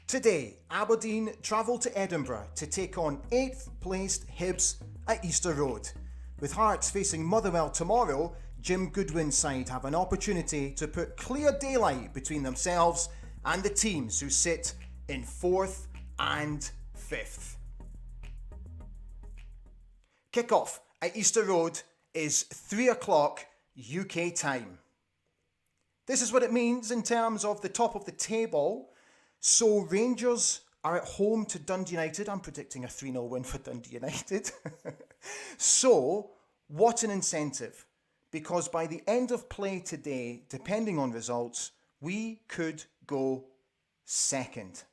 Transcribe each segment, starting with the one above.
Today, Aberdeen travel to Edinburgh to take on 8th placed Hibs at Easter Road. With Hearts facing Motherwell tomorrow, Jim Goodwin's side have an opportunity to put clear daylight between themselves and the teams who sit in 4th and 5th. Kick-off at Easter Road is 3 o'clock UK time. This is what it means in terms of the top of the table. So Rangers are at home to Dundee United. I'm predicting a 3-0 win for Dundee United. So what an incentive. Because by the end of play today, depending on results, we could go second.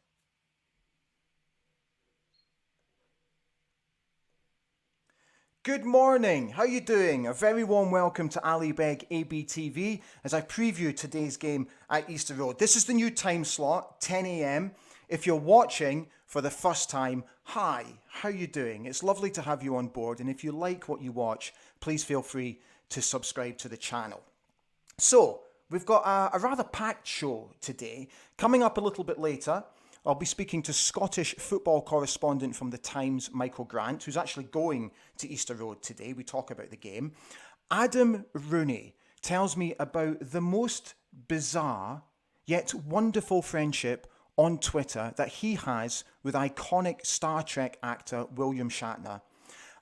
Good morning, how are you doing? A very warm welcome to Ali Beg ABTV as I preview today's game at Easter Road. This is the new time slot, 10 a.m. If you're watching for the first time, hi, how are you doing? It's lovely to have you on board, and if you like what you watch, please feel free to subscribe to the channel. So, we've got a rather packed show today. Coming up a little bit later, I'll be speaking to Scottish football correspondent from The Times, Michael Grant, who's actually going to Easter Road today. We talk about the game. Adam Rooney tells me about the most bizarre yet wonderful friendship on Twitter that he has with iconic Star Trek actor William Shatner.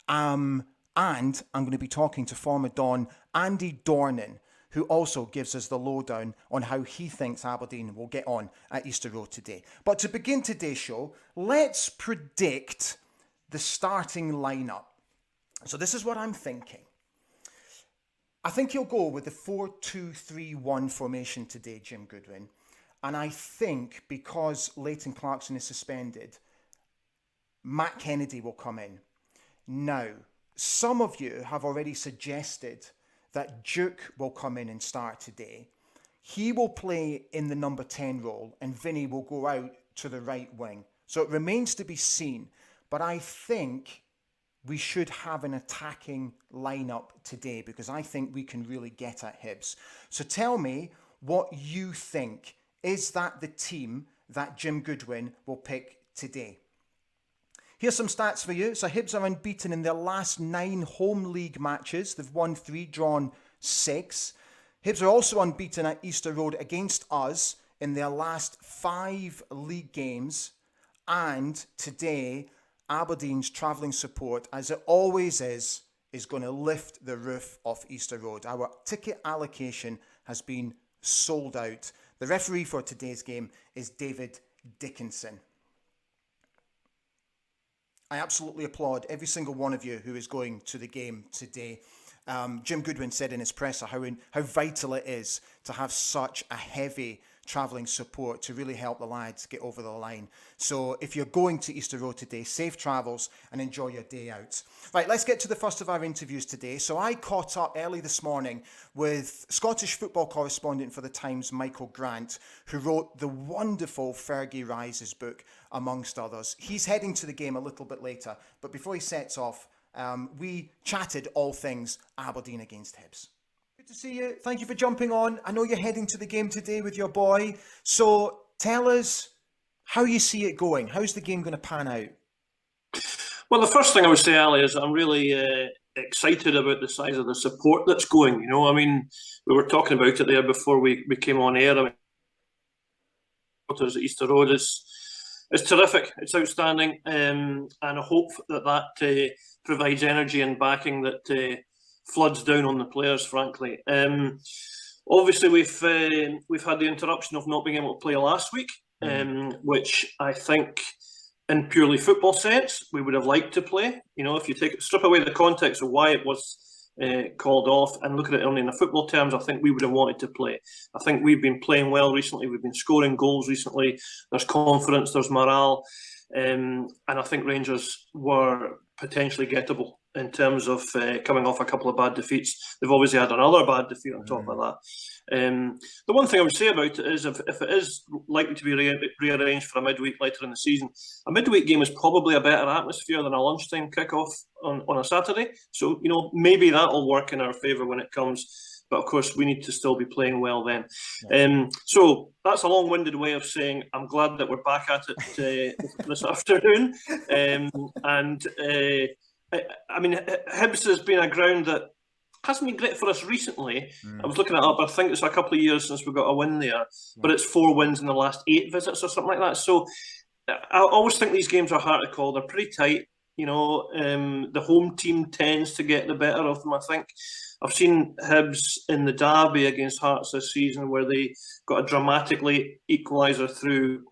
And I'm going to be talking to former Don Andy Dornan, who also gives us the lowdown on how he thinks Aberdeen will get on at Easter Road today. But to begin today's show, let's predict the starting lineup. So this is what I'm thinking. I think he'll go with the 4-2-3-1 formation today, Jim Goodwin. And I think because Leighton Clarkson is suspended, Matt Kennedy will come in. Now, some of you have already suggested that Duke will come in and start today. He will play in the number 10 role and Vinny will go out to the right wing. So it remains to be seen. But I think we should have an attacking lineup today because I think we can really get at Hibs. So tell me what you think. Is that the team that Jim Goodwin will pick today? Here's some stats for you. So Hibs are unbeaten in their last 9 home league matches. They've won 3, drawn 6. Hibs are also unbeaten at Easter Road against us in their last 5 league games. And today, Aberdeen's travelling support, as it always is going to lift the roof off Easter Road. Our ticket allocation has been sold out. The referee for today's game is David Dickinson. I absolutely applaud every single one of you who is going to the game today. Jim Goodwin said in his presser how vital it is to have such a heavy travelling support to really help the lads get over the line. So if you're going to Easter Road today, safe travels and enjoy your day out. Right, let's get to the first of our interviews today. So I caught up early this morning with Scottish football correspondent for The Times, Michael Grant, who wrote the wonderful Fergie Rises book, amongst others. He's heading to the game a little bit later, but before he sets off, we chatted all things Aberdeen against Hibs. Good to see you. Thank you for jumping on. I know you're heading to the game today with your boy. So tell us how you see it going. How's the game going to pan out? Well, the first thing I would say, Ali, is I'm really excited about the size of the support that's going. You know, I mean, we were talking about it there before we came on air. I mean, at Easter Road is terrific. It's outstanding, and I hope that provides energy and backing that floods down on the players. Frankly, obviously we've had the interruption of not being able to play last week, which I think, in purely football sense, we would have liked to play. You know, if you strip away the context of why it was called off and look at it only in the football terms, I think we would have wanted to play. I think we've been playing well recently. We've been scoring goals recently. There's confidence, there's morale, and I think Rangers were potentially gettable in terms of coming off a couple of bad defeats. They've obviously had another bad defeat on top of that. The one thing I would say about it is if it is likely to be rearranged for a midweek later in the season, a midweek game is probably a better atmosphere than a lunchtime kickoff on a Saturday. So, you know, maybe that'll work in our favour when it comes. But of course, we need to still be playing well then. Yeah. So that's a long-winded way of saying I'm glad that we're back at it this afternoon. I mean, Hibs has been a ground that hasn't been great for us recently. I was looking it up. I think it's a couple of years since we got a win there, but it's 4 wins in the last 8 visits or something like that. So I always think these games are hard to call. They're pretty tight. You know, the home team tends to get the better of them, I think. I've seen Hibs in the derby against Hearts this season where they got a dramatically equaliser through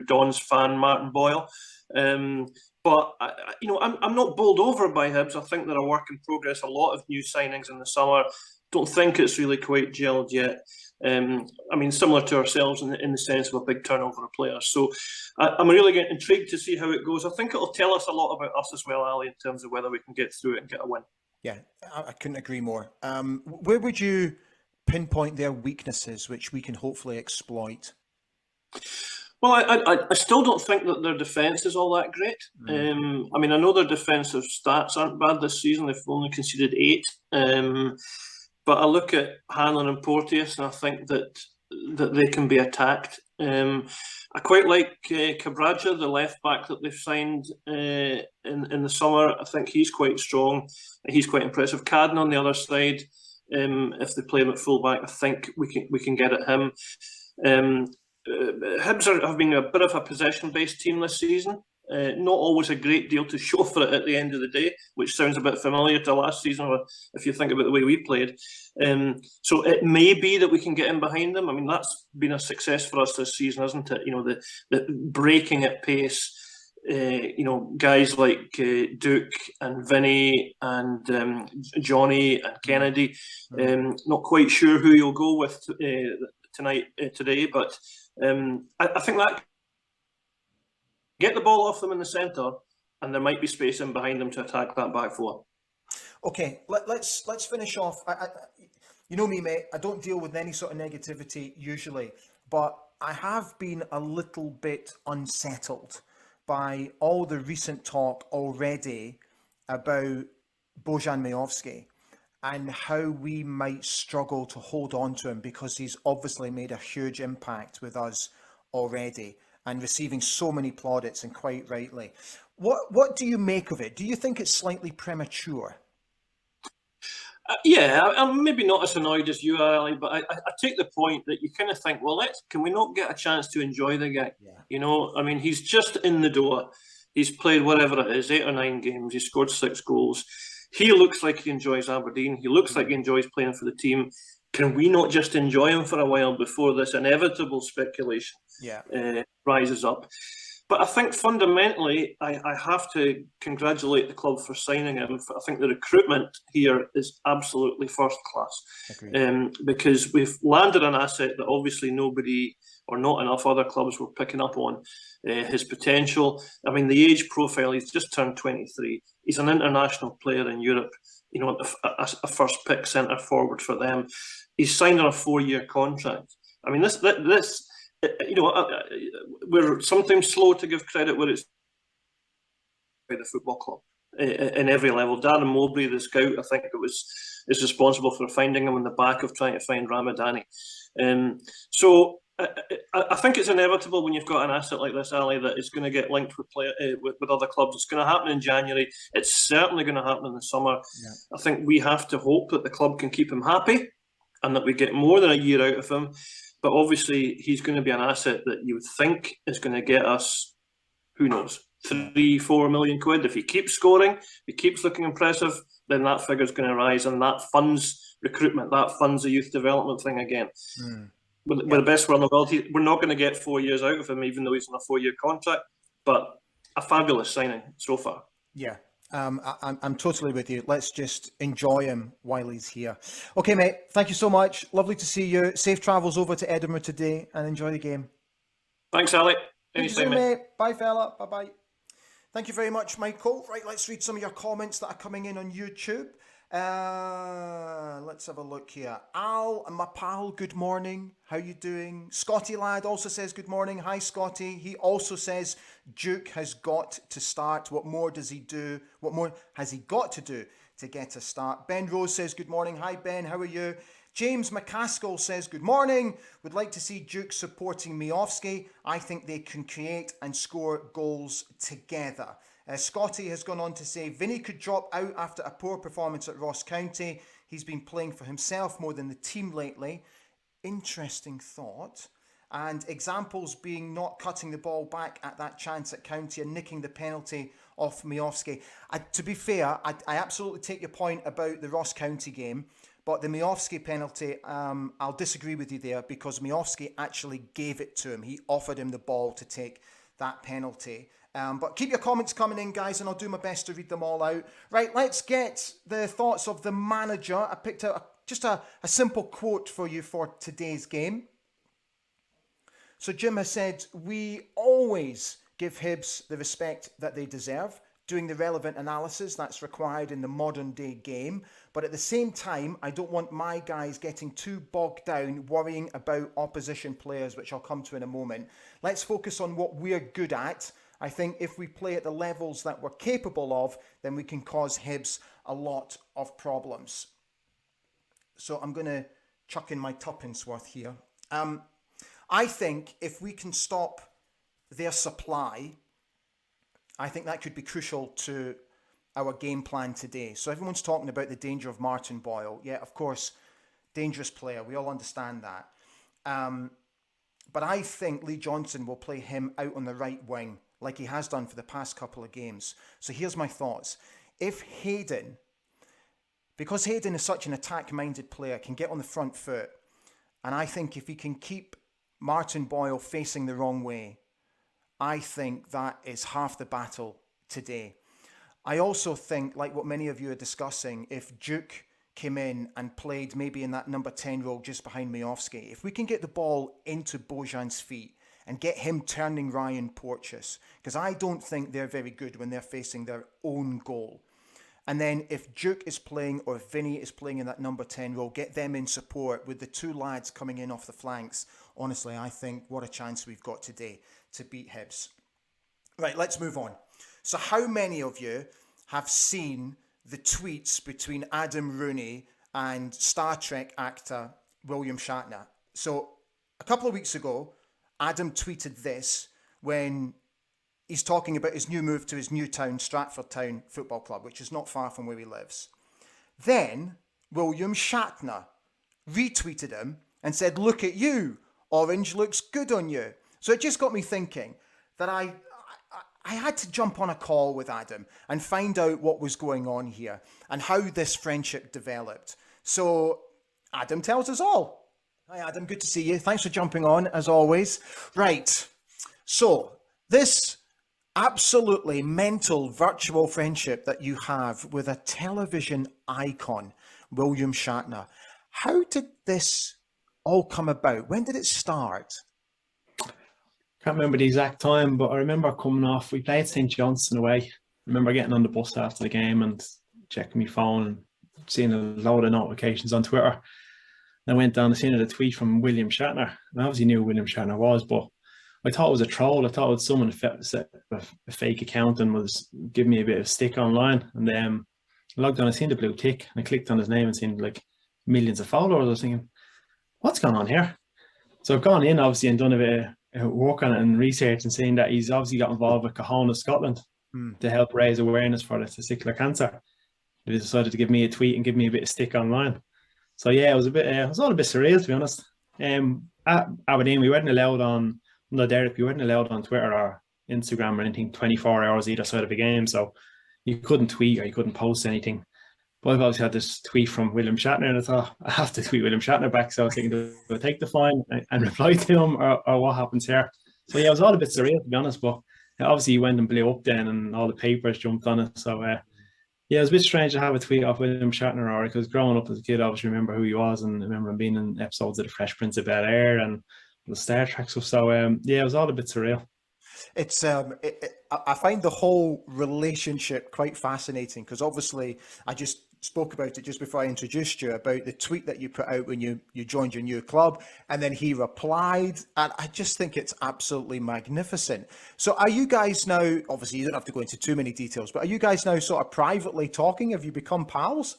Don's fan, Martin Boyle. But I'm not bowled over by Hibs. I think they're a work in progress. A lot of new signings in the summer. Don't think it's really quite gelled yet. I mean, similar to ourselves in the sense of a big turnover of players. So I'm really getting intrigued to see how it goes. I think it'll tell us a lot about us as well, Ali, in terms of whether we can get through it and get a win. Yeah, I couldn't agree more. Where would you pinpoint their weaknesses, which we can hopefully exploit? Well, I still don't think that their defence is all that great. I mean, I know their defensive stats aren't bad this season. They've only conceded 8. But I look at Hanlon and Porteous and I think that they can be attacked. I quite like Cabraja, the left back that they've signed in the summer. I think he's quite strong. He's quite impressive. Cadden on the other side, if they play him at full back, I think we can get at him. Hibs have been a bit of a possession-based team this season. Not always a great deal to show for it at the end of the day, which sounds a bit familiar to last season, or if you think about the way we played. So it may be that we can get in behind them. I mean, that's been a success for us this season, hasn't it? You know, the breaking at pace. Guys like Duke and Vinny and Johnny and Kennedy. Not quite sure who you'll go with today, but I think that get the ball off them in the centre, and there might be space in behind them to attack that back four. Okay, let's finish off. You know me, mate. I don't deal with any sort of negativity usually, but I have been a little bit unsettled by all the recent talk already about Bojan Majowski and how we might struggle to hold on to him because he's obviously made a huge impact with us already and receiving so many plaudits, and quite rightly. What do you make of it? Do you think it's slightly premature? I'm maybe not as annoyed as you are, Ali, but I take the point that you kind of think, well, can we not get a chance to enjoy the guy? Yeah. You know, I mean, he's just in the door. He's played whatever it is, 8 or 9 games. He scored 6 goals. He looks like he enjoys Aberdeen. He looks like he enjoys playing for the team. Can we not just enjoy him for a while before this inevitable speculation rises up? But I think fundamentally, I have to congratulate the club for signing him. I think the recruitment here is absolutely first class. Because we've landed an asset that obviously nobody or not enough other clubs were picking up on his potential. I mean, the age profile, he's just turned 23. He's an international player in Europe, you know, a first pick centre forward for them. He's signed on a 4-year contract. I mean, this we're sometimes slow to give credit where it's by the football club in every level. Darren Mowbray, the scout, I think is responsible for finding him on the back of trying to find Ramadani. So I think it's inevitable when you've got an asset like this, Ali, that it's going to get linked with other clubs. It's going to happen in January. It's certainly going to happen in the summer. Yeah. I think we have to hope that the club can keep him happy and that we get more than a year out of him. But obviously, he's going to be an asset that you would think is going to get us, who knows, 3-4 million quid. If he keeps scoring, if he keeps looking impressive, then that figure's going to rise, and that funds recruitment, that funds the youth development thing again. We're the best one in the world. We're not going to get 4 years out of him, even though he's on a 4-year contract. But a fabulous signing so far. Yeah. I'm totally with you. Let's just enjoy him while he's here. Okay, mate. Thank you so much. Lovely to see you. Safe travels over to Edinburgh today and enjoy the game. Thanks, Ali. Anytime, mate. Bye, fella. Bye-bye. Thank you very much, Michael. Right, let's read some of your comments that are coming in on YouTube. Let's have a look here. Al, my pal, good morning. How you doing? Scotty lad also says good morning. Hi, Scotty. He also says Duke has got to start. What more does he do? What more has he got to do to get a start. Ben Rose says, good morning. Hi, Ben. How are you? James McCaskill says, good morning. Would like to see Duke supporting Miovski. I think they can create and score goals together. Scotty has gone on to say, Vinny could drop out after a poor performance at Ross County. He's been playing for himself more than the team lately. Interesting thought. And examples being not cutting the ball back at that chance at County and nicking the penalty off Miovski. To be fair, I absolutely take your point about the Ross County game. But the Miovski penalty, I'll disagree with you there, because Miovski actually gave it to him. He offered him the ball to take that penalty. But keep your comments coming in, guys, and I'll do my best to read them all out. Right, let's get the thoughts of the manager. I picked out just a simple quote for you for today's game. So Jim has said, we always give Hibs the respect that they deserve, doing the relevant analysis that's required in the modern day game. But at the same time, I don't want my guys getting too bogged down worrying about opposition players, which I'll come to in a moment. Let's focus on what we're good at. I think if we play at the levels that we're capable of, then we can cause Hibs a lot of problems. So I'm going to chuck in my tuppence worth here. I think if we can stop their supply, I think that could be crucial to our game plan today. So everyone's talking about the danger of Martin Boyle. Yeah, of course, dangerous player. We all understand that. But I think Lee Johnson will play him out on the right wing, like he has done for the past couple of games. So here's my thoughts. If Hayden, because Hayden is such an attack-minded player, can get on the front foot, and I think if he can keep Martin Boyle facing the wrong way, I think that is half the battle today. I also think, like what many of you are discussing, if Duke came in and played maybe in that number 10 role just behind Miovski, if we can get the ball into Bojan's feet and get him turning Ryan Porteous, because I don't think they're very good when they're facing their own goal. And then if Duke is playing or if Vinny is playing in that number 10 role, get them in support with the two lads coming in off the flanks. Honestly, I think what a chance we've got today to beat Hibs. Right, let's move on. So how many of you have seen the tweets between Adam Rooney and Star Trek actor William Shatner? So a couple of weeks ago, Adam tweeted this when he's talking about his new move to his new town, Stratford Town Football Club, which is not far from where he lives. Then William Shatner retweeted him and said, look at you, orange looks good on you. So it just got me thinking that I had to jump on a call with Adam and find out what was going on here and how this friendship developed. So Adam tells us all. Hi Adam, good to see you. Thanks for jumping on as always. Right, so this absolutely mental virtual friendship that you have with a television icon, William Shatner. How did this all come about? When did it start? Can't remember the exact time, but I remember coming off. We played St. Johnstone away. I remember getting on the bus after the game and checking my phone and seeing a load of notifications on Twitter. And I went down and seen a tweet from William Shatner. And I obviously knew who William Shatner was, but I thought it was a troll. I thought it was someone set a fake account and was giving me a bit of stick online. And then I logged on, I seen the blue tick, and I clicked on his name and seen like millions of followers. I was thinking, what's going on here? So I've gone in obviously and done a bit of work on it and research and seeing that he's obviously got involved with Cojones Scotland to help raise awareness for the testicular cancer. They decided to give me a tweet and give me a bit of stick online. So yeah, it was all a bit surreal, to be honest. At Aberdeen, we weren't allowed on Derek, we weren't allowed on Twitter or Instagram or anything 24 hours either side of a game, so you couldn't tweet or you couldn't post anything. But I've obviously had this tweet from William Shatner and I thought I have to tweet William Shatner back, so I was thinking, do I take the fine and reply to him or what happens here? So yeah, it was all a bit surreal, to be honest, but obviously he went and blew up then and all the papers jumped on it, so yeah, it was a bit strange to have a tweet off William Shatner, or because growing up as a kid, I obviously remember who he was and I remember him being in episodes of The Fresh Prince of Bel-Air and the Star Trek stuff. So yeah, it was all a bit surreal. It's I find the whole relationship quite fascinating because obviously I just spoke about it just before I introduced you, about the tweet that you put out when you joined your new club, and then he replied, and I just think it's absolutely magnificent. So are you guys now, obviously you don't have to go into too many details, but are you guys now sort of privately talking? Have you become pals?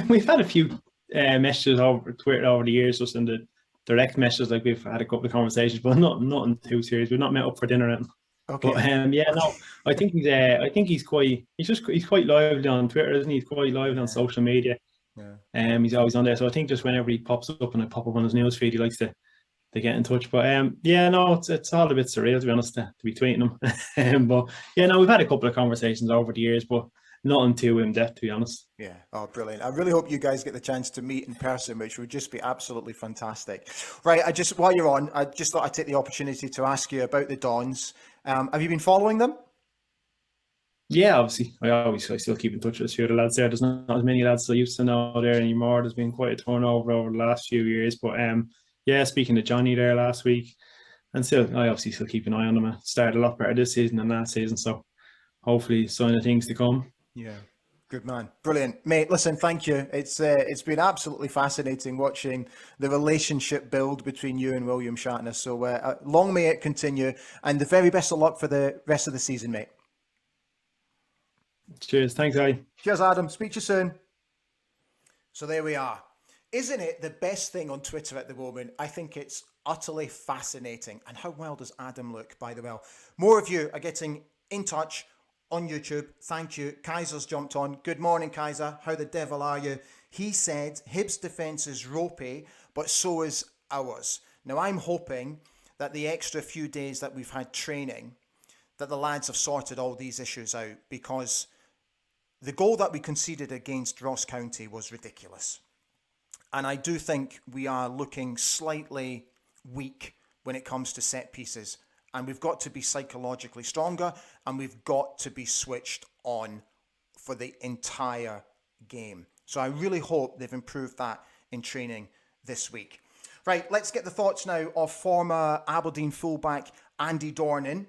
We've had a few messages over Twitter over the years, just in the direct messages. Like, we've had a couple of conversations, but nothing too serious. We've not met up for dinner or anything. Okay. But no, I think he's quite lively on Twitter, isn't he? He's quite lively on social media. Yeah. He's always on there. So I think just whenever he pops up and I pop up on his news feed, he likes to get in touch. But no, it's all a bit surreal, to be honest, to be tweeting him. But no, we've had a couple of conversations over the years, but nothing too in depth, to be honest. Yeah. Oh, brilliant. I really hope you guys get the chance to meet in person, which would just be absolutely fantastic. Right. While you're on, I just thought I'd take the opportunity to ask you about the Dons. Have you been following them? Yeah, obviously. I still keep in touch with a few of the lads there. There's not as many lads as I used to know there anymore. There's been quite a turnover over the last few years. But speaking to Johnny there last week, and I obviously still keep an eye on them. I started a lot better this season than last season, so hopefully sign of things to come. Yeah. Good man. Brilliant. Mate, listen, thank you. It's been absolutely fascinating watching the relationship build between you and William Shatner. So long may it continue, and the very best of luck for the rest of the season, mate. Cheers. Thanks, Ali. Cheers, Adam. Speak to you soon. So there we are. Isn't it the best thing on Twitter at the moment? I think it's utterly fascinating. And how well does Adam look, by the way? More of you are getting in touch on YouTube. Thank you. Kaiser's jumped on. Good morning, Kaiser. How the devil are you? He said Hibs' defence is ropey, but so is ours. Now, I'm hoping that the extra few days that we've had training, that the lads have sorted all these issues out, because the goal that we conceded against Ross County was ridiculous. And I do think we are looking slightly weak when it comes to set pieces. And we've got to be psychologically stronger, and we've got to be switched on for the entire game. So I really hope they've improved that in training this week. Right, let's get the thoughts now of former Aberdeen fullback Andy Dornan,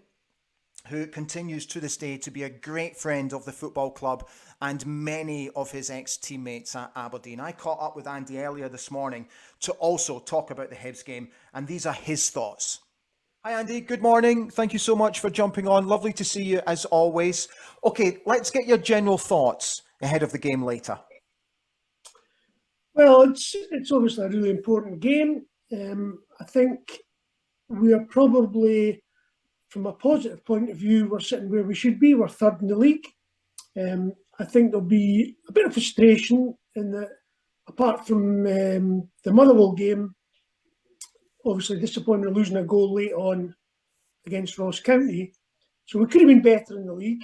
who continues to this day to be a great friend of the football club and many of his ex-teammates at Aberdeen. I caught up with Andy earlier this morning to also talk about the Hibs game, and these are his thoughts. Hi, Andy. Good morning. Thank you so much for jumping on. Lovely to see you, as always. Okay, let's get your general thoughts ahead of the game later. Well, it's obviously a really important game. I think we are probably, from a positive point of view, we're sitting where we should be. We're third in the league. I think there'll be a bit of frustration in that, apart from the Motherwell game, obviously disappointing losing a goal late on against Ross County. So we could have been better in the league,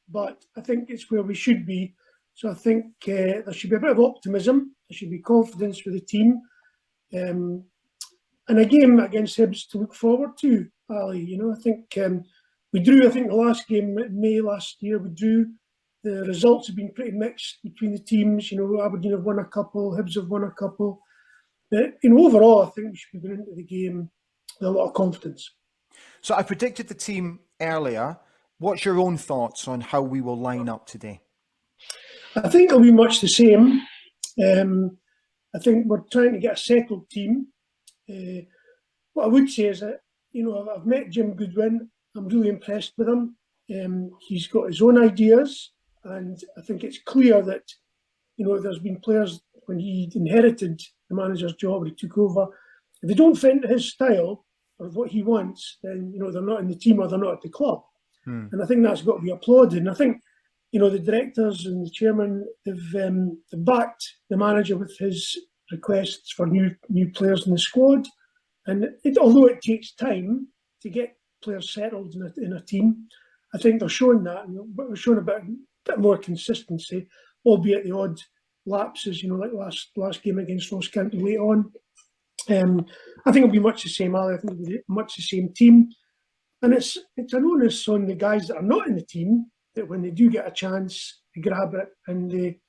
but I think it's where we should be. So I think there should be a bit of optimism. There should be confidence for the team. And a game against Hibs to look forward to, Ali. I think we drew, the last game in May last year, we drew. The results have been pretty mixed between the teams. Aberdeen have won a couple, Hibs have won a couple. But, overall, I think we should be going into the game with a lot of confidence. So I predicted the team earlier. What's your own thoughts on how we will line up today? I think it'll be much the same. I think we're trying to get a settled team. What I would say is that, I've met Jim Goodwin. I'm really impressed with him. He's got his own ideas, and I think it's clear that, there's been players when he inherited the manager's job, when he took over, if they don't fit his style or what he wants, then, they're not in the team or they're not at the club. And I think that's got to be applauded. And I think, the directors and the chairman, they've backed the manager with his requests for new players in the squad. And although it takes time to get players settled in a team, I think they're showing that. But they're showing a bit more consistency, albeit the odd lapses, like last game against Ross County late on. I think it'll be much the same, Ali. I think it'll be much the same team. And it's an onus on the guys that are not in the team that when they do get a chance, they grab it and they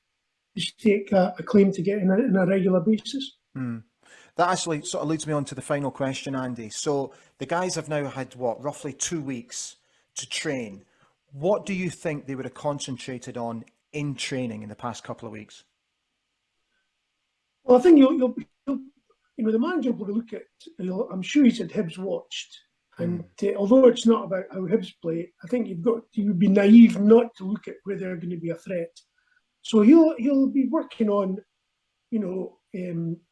stake a claim to get in a regular basis. That actually sort of leads me on to the final question, Andy. So the guys have now had, roughly 2 weeks to train. What do you think they would have concentrated on in training in the past couple of weeks? Well, I think you'll the manager will look at. I'm sure he's had Hibs watched, and although it's not about how Hibs play, I think you would be naive not to look at where they're going to be a threat. So he'll be working on,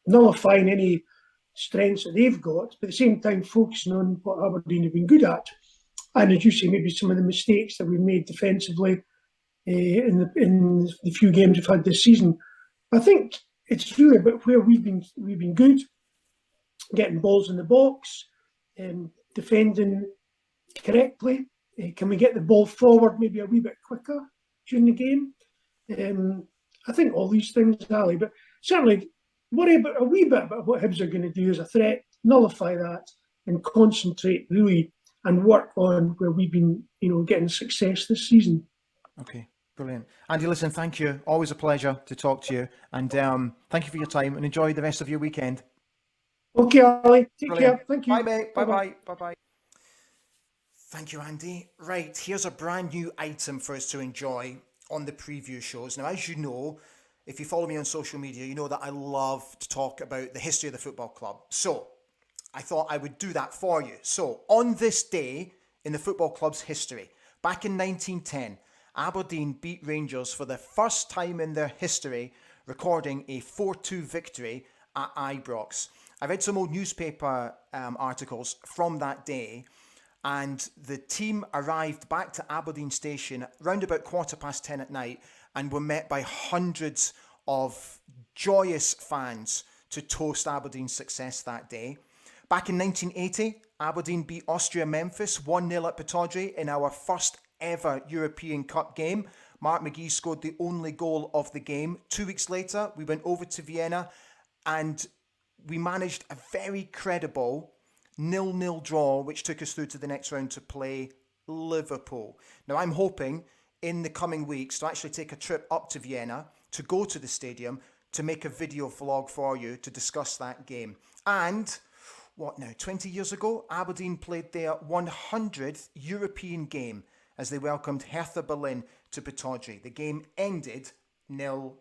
nullifying any strengths that they've got, but at the same time focusing on what Aberdeen have been good at, and as you say, maybe some of the mistakes that we've made defensively in the few games we've had this season. I think it's really about where we've been good, getting balls in the box, defending correctly. Can we get the ball forward maybe a wee bit quicker during the game? I think all these things, Ali, but certainly worry about a wee bit about what Hibs are going to do as a threat, nullify that, and concentrate really and work on where we've been, getting success this season. Okay, brilliant. Andy, listen, thank you. Always a pleasure to talk to you, and thank you for your time, and enjoy the rest of your weekend. Okay, Ali, take Brilliant. care. Thank you. Bye, mate. Bye-bye. Bye-bye. Thank you, Andy. Right, here's a brand new item for us to enjoy on the preview shows. Now, as you know, if you follow me on social media, you know that I love to talk about the history of the football club. So, I thought I would do that for you. So, on this day in the football club's history, back in 1910, Aberdeen beat Rangers for the first time in their history, recording a 4-2 victory at Ibrox. I read some old newspaper articles from that day, and the team arrived back to Aberdeen Station round about 10:15 at night and were met by hundreds of joyous fans to toast Aberdeen's success that day. Back in 1980, Aberdeen beat Austria Memphis 1-0 at Pittodrie in our first ever European Cup game. Mark McGee scored the only goal of the game. 2 weeks later, we went over to Vienna and we managed a very credible 0-0 draw, which took us through to the next round to play Liverpool. Now, I'm hoping in the coming weeks to actually take a trip up to Vienna, to go to the stadium, to make a video vlog for you to discuss that game. And, 20 years ago, Aberdeen played their 100th European game as they welcomed Hertha Berlin to Pittodrie. The game ended 0-0.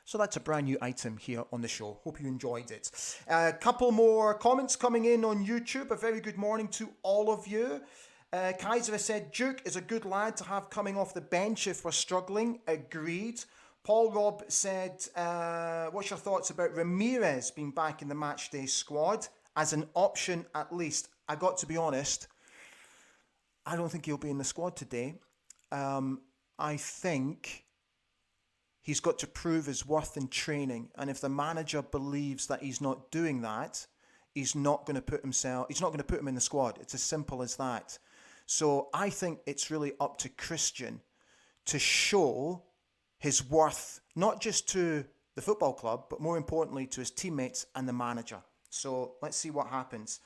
So that's a brand new item here on the show. Hope you enjoyed it. A couple more comments coming in on YouTube. A very good morning to all of you. Kaiser has said, Duke is a good lad to have coming off the bench if we're struggling. Agreed. Paul Robb said, what's your thoughts about Ramirez being back in the matchday squad as an option at least? I got to be honest, I don't think he'll be in the squad today. I think he's got to prove his worth in training, and if the manager believes that he's not doing that, he's not going to put him in the squad. It's as simple as that. So I think it's really up to Christian to show his worth, not just to the football club, but more importantly to his teammates and the manager. So let's see what happens.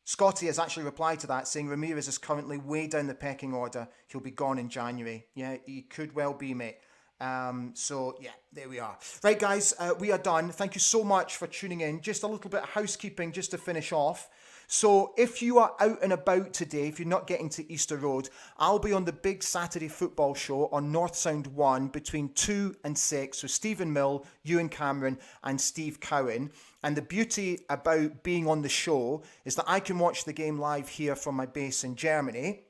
Scotty has actually replied to that, saying Ramirez is currently way down the pecking order. He'll be gone in January. Yeah, he could well be, mate. So, yeah, there we are. Right, guys, we are done. Thank you so much for tuning in. Just a little bit of housekeeping just to finish off. So if you are out and about today, if you're not getting to Easter Road, I'll be on the big Saturday football show on North Sound 1 between 2 and 6 with Stephen Mill, Ewan Cameron and Steve Cowan. And the beauty about being on the show is that I can watch the game live here from my base in Germany.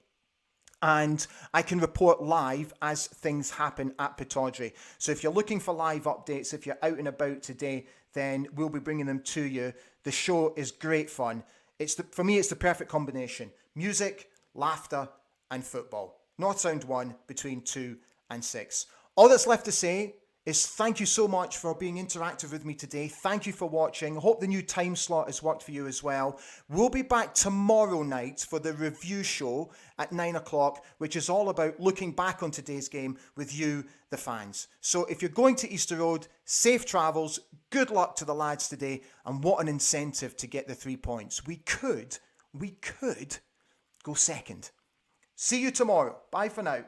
And I can report live as things happen at Pittodrie. So if you're looking for live updates, if you're out and about today, then we'll be bringing them to you. The show is great fun. For me, it's the perfect combination. Music, laughter, and football. North Sound 1 between 2 and 6. All that's left to say is thank you so much for being interactive with me today. Thank you for watching. I hope the new time slot has worked for you as well. We'll be back tomorrow night for the review show at 9 o'clock, which is all about looking back on today's game with you, the fans. So if you're going to Easter Road, safe travels, good luck to the lads today, and what an incentive to get the 3 points. We could go second. See you tomorrow. Bye for now.